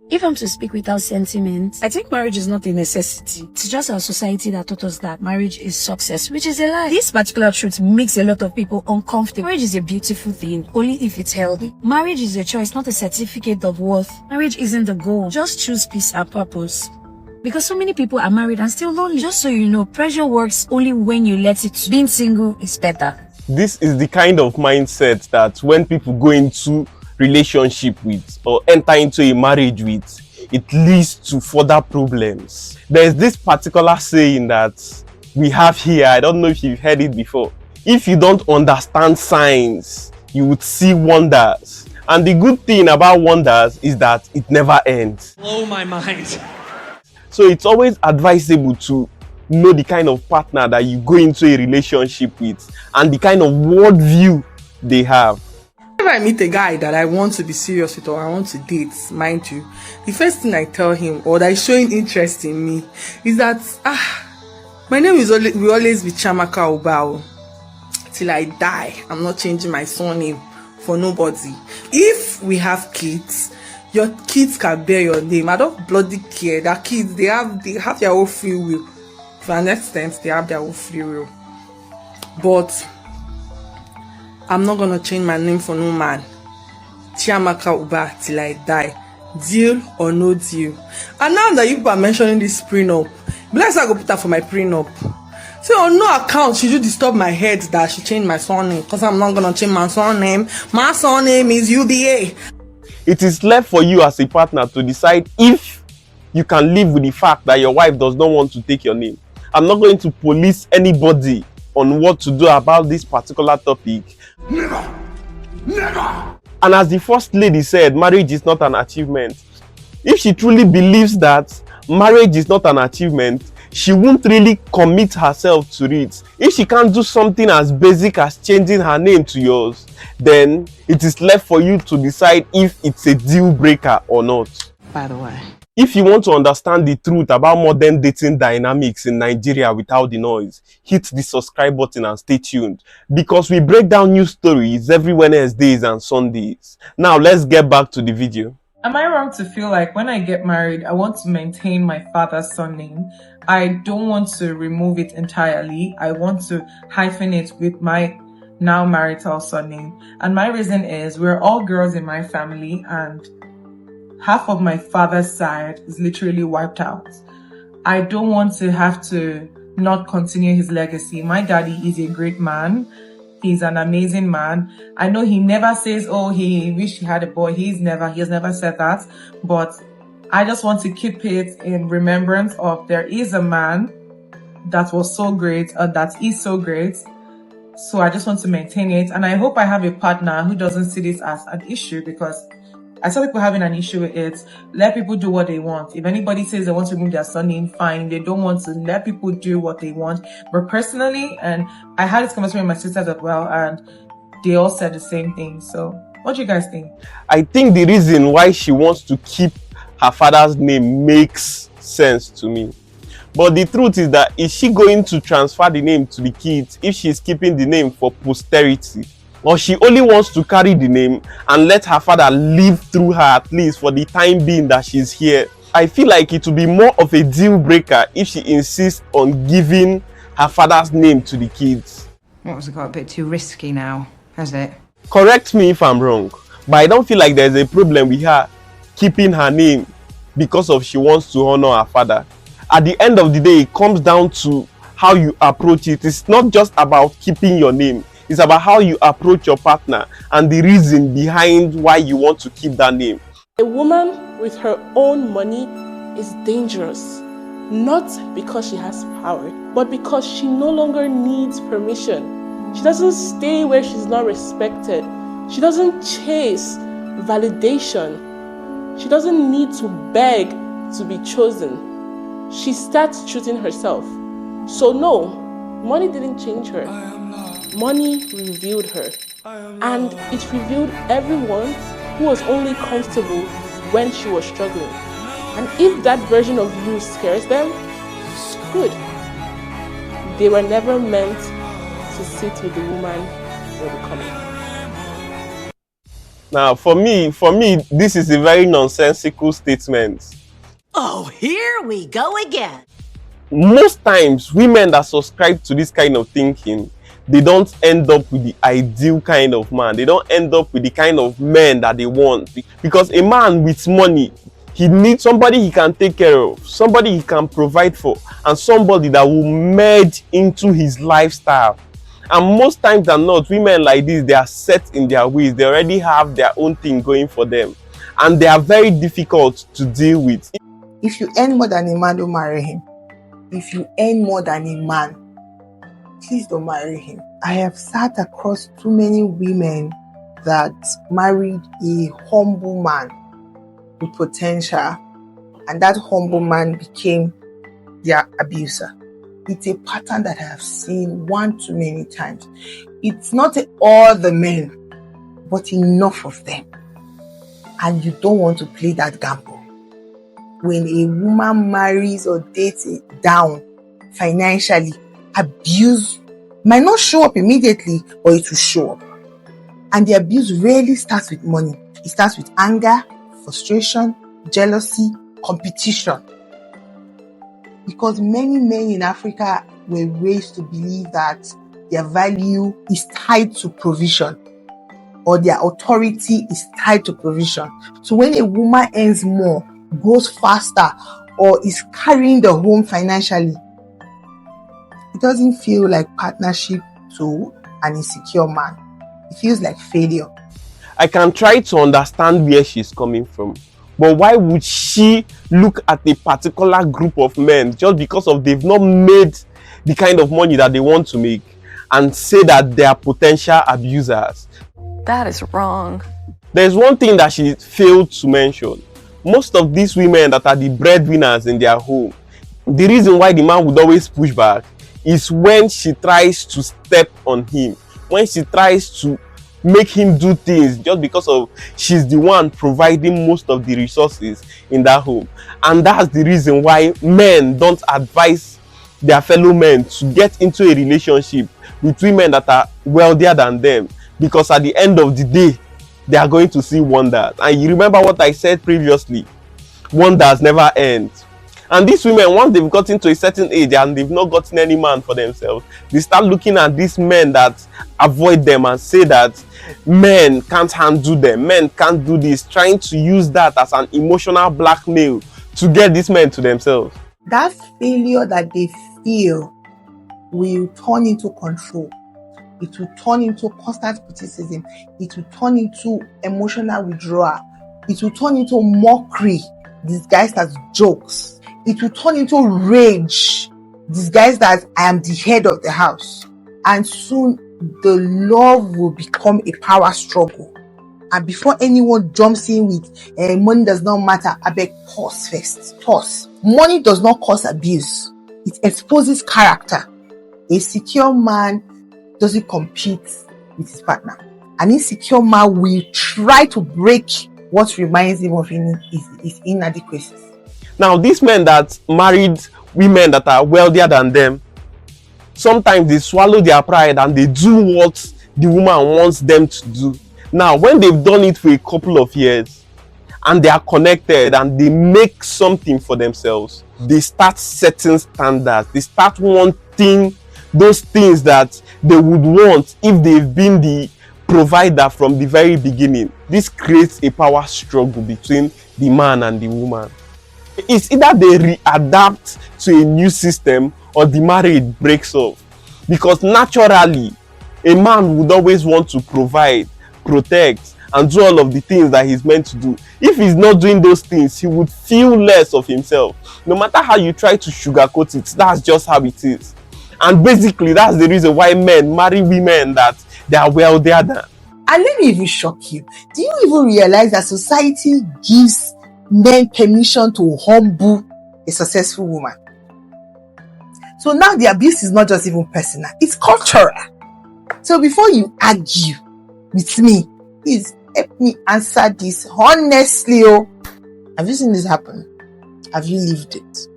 If I'm to speak without sentiment, I think marriage is not a necessity. It's just our society that taught us that marriage is success, which is a lie. This particular truth makes a lot of people uncomfortable. Marriage is a beautiful thing, only if it's healthy. Marriage is a choice, not a certificate of worth. Marriage isn't the goal. Just choose peace and purpose. Because so many people are married and still lonely. Just so you know, pressure works only when you let it. Being single is better. This is the kind of mindset that when people go into relationship with or enter into a marriage with, it leads to further problems. There's this particular saying that we have here, I don't know if you've heard it before. If you don't understand signs, you would see wonders. And the good thing about wonders is that it never ends. Blow my mind. So it's always advisable to know the kind of partner that you go into a relationship with and the kind of worldview they have. Whenever I meet a guy that I want to be serious with or I want to date, mind you, the first thing I tell him or that is showing interest in me is that my name will always be Chamaka Ubao. Till I die, I'm not changing my surname for nobody. If we have kids, your kids can bear your name. I don't bloody care. That kids, they have their own free will. To an extent, they have their own free will. But I'm not gonna change my name for no man. Chiamaka Uba till I die. Deal or no deal. And now that you people are mentioning this prenup, bless I go put that for my prenup. So on no account should you disturb my head that I should change my surname, because I'm not gonna change my surname. My surname is UBA. It is left for you as a partner to decide if you can live with the fact that your wife does not want to take your name. I'm not going to police anybody on what to do about this particular topic. Never! Never! And as the first lady said, marriage is not an achievement. If she truly believes that marriage is not an achievement, she won't really commit herself to it. If she can't do something as basic as changing her name to yours, then it is left for you to decide if it's a deal breaker or not. By the way, if you want to understand the truth about modern dating dynamics in Nigeria without the noise, hit the subscribe button and stay tuned, because we break down news stories every Wednesdays and Sundays. Now let's get back to the video. Am I wrong to feel like when I get married, I want to maintain my father's surname? I don't want to remove it entirely. I want to hyphenate with my now marital surname. And my reason is we're all girls in my family and half of my father's side is literally wiped out. I don't want to have to not continue his legacy. My daddy is a great man. He's an amazing man. I know he never says, oh, he wish he had a boy. He has never said that. But I just want to keep it in remembrance of there is a man that was so great, that is so great. So I just want to maintain it. And I hope I have a partner who doesn't see this as an issue, because I saw people having an issue with it. Let people do what they want. If anybody says they want to remove their surname, fine. They don't want to, let people do what they want. But personally, and I had this conversation with my sisters as well, and they all said the same thing. So what do you guys think? I think the reason why she wants to keep her father's name makes sense to me. But the truth is that, is she going to transfer the name to the kids if she's keeping the name for posterity? Or she only wants to carry the name and let her father live through her, at least for the time being that she's here? I feel like it would be more of a deal breaker if she insists on giving her father's name to the kids. what was it, got a bit too risky now, has it? Correct me if I'm wrong, but I don't feel like there's a problem with her keeping her name because of she wants to honor her father. At the end of the day, it comes down to how you approach it. It's not just about keeping your name. It's about how you approach your partner and the reason behind why you want to keep that name. A woman with her own money is dangerous, not because she has power, but because she no longer needs permission. She doesn't stay where she's not respected. She doesn't chase validation. She doesn't need to beg to be chosen. She starts choosing herself. So no, money didn't change her. Money revealed her. And it revealed everyone who was only comfortable when she was struggling. And if that version of you scares them, good. They were never meant to sit with the woman they're becoming. Now, for me, this is a very nonsensical statement. Oh, here we go again. Most times, women that subscribe to this kind of thinking, they don't end up with the ideal kind of man. They don't end up with the kind of men that they want. Because a man with money, he needs somebody he can take care of, somebody he can provide for, and somebody that will merge into his lifestyle. And most times than not, women like this, they are set in their ways. They already have their own thing going for them. And they are very difficult to deal with. If you earn more than a man, don't marry him. If you earn more than a man, please don't marry him. I have sat across too many women that married a humble man with potential, and that humble man became their abuser. It's a pattern that I have seen one too many times. It's not all the men, but enough of them. And you don't want to play that gamble. When a woman marries or dates it down financially, abuse might not show up immediately, but it will show up. And the abuse rarely starts with money. It starts with anger, frustration, jealousy, competition. Because many men in Africa were raised to believe that their value is tied to provision, or their authority is tied to provision. So when a woman earns more, grows faster, or is carrying the home financially, it doesn't feel like partnership to an insecure man. It feels like failure. I can try to understand where she's coming from. But why would she look at a particular group of men just because of they've not made the kind of money that they want to make and say that they are potential abusers? That is wrong. There's one thing that she failed to mention. Most of these women that are the breadwinners in their home, the reason why the man would always push back is when she tries to step on him, when she tries to make him do things just because of she's the one providing most of the resources in that home. And that's the reason why men don't advise their fellow men to get into a relationship with women that are wealthier than them, because at the end of the day they are going to see wonders. And you remember what I said previously, wonders never end. And these women, once they've gotten to a certain age and they've not gotten any man for themselves, they start looking at these men that avoid them and say that men can't handle them, men can't do this, trying to use that as an emotional blackmail to get these men to themselves. That failure that they feel will turn into control. It will turn into constant criticism. It will turn into emotional withdrawal. It will turn into mockery disguised as jokes. It will turn into rage disguised as I am the head of the house. And soon the love will become a power struggle. And before anyone jumps in with money does not matter, I beg, pause first. Pause. Money does not cause abuse. It exposes character. A secure man doesn't compete with his partner. An insecure man will try to break what reminds him of his inadequacies. Now, these men that married women that are wealthier than them, sometimes they swallow their pride and they do what the woman wants them to do. Now, when they've done it for a couple of years and they are connected and they make something for themselves, they start setting standards. They start wanting those things that they would want if they've been the provider from the very beginning. This creates a power struggle between the man and the woman. It's either they readapt to a new system or the marriage breaks off. Because naturally, a man would always want to provide, protect, and do all of the things that he's meant to do. If he's not doing those things, he would feel less of himself. No matter how you try to sugarcoat it, that's just how it is. And basically, that's the reason why men marry women that they are wealthier than. And let me even shock you. Do you even realize that society gives men permission to humble a successful woman? So now the abuse is not just even personal, it's cultural. So before you argue with me, please help me answer this honestly. Have you seen this happen? Have you lived it?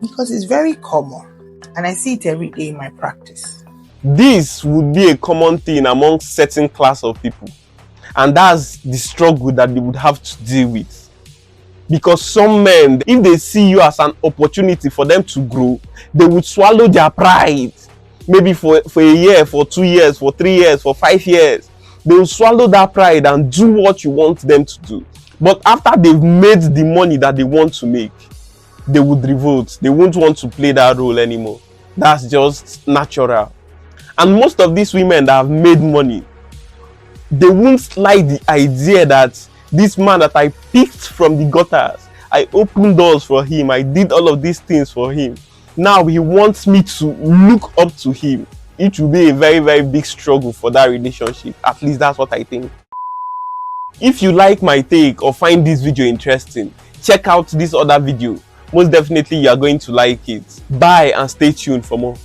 Because it's very common and I see it every day in my practice. This would be a common thing among certain class of people. And that's the struggle that they would have to deal with. Because some men, if they see you as an opportunity for them to grow, they would swallow their pride. Maybe for a year, for 2 years, for 3 years, for 5 years. They will swallow that pride and do what you want them to do. But after they've made the money that they want to make, they would revolt. They won't want to play that role anymore. That's just natural. And most of these women that have made money, they won't like the idea that this man that I picked from the gutters, I opened doors for him, I did all of these things for him. Now he wants me to look up to him. It will be a very, very big struggle for that relationship. At least that's what I think. If you like my take or find this video interesting, check out this other video. Most definitely you are going to like it. Bye and stay tuned for more.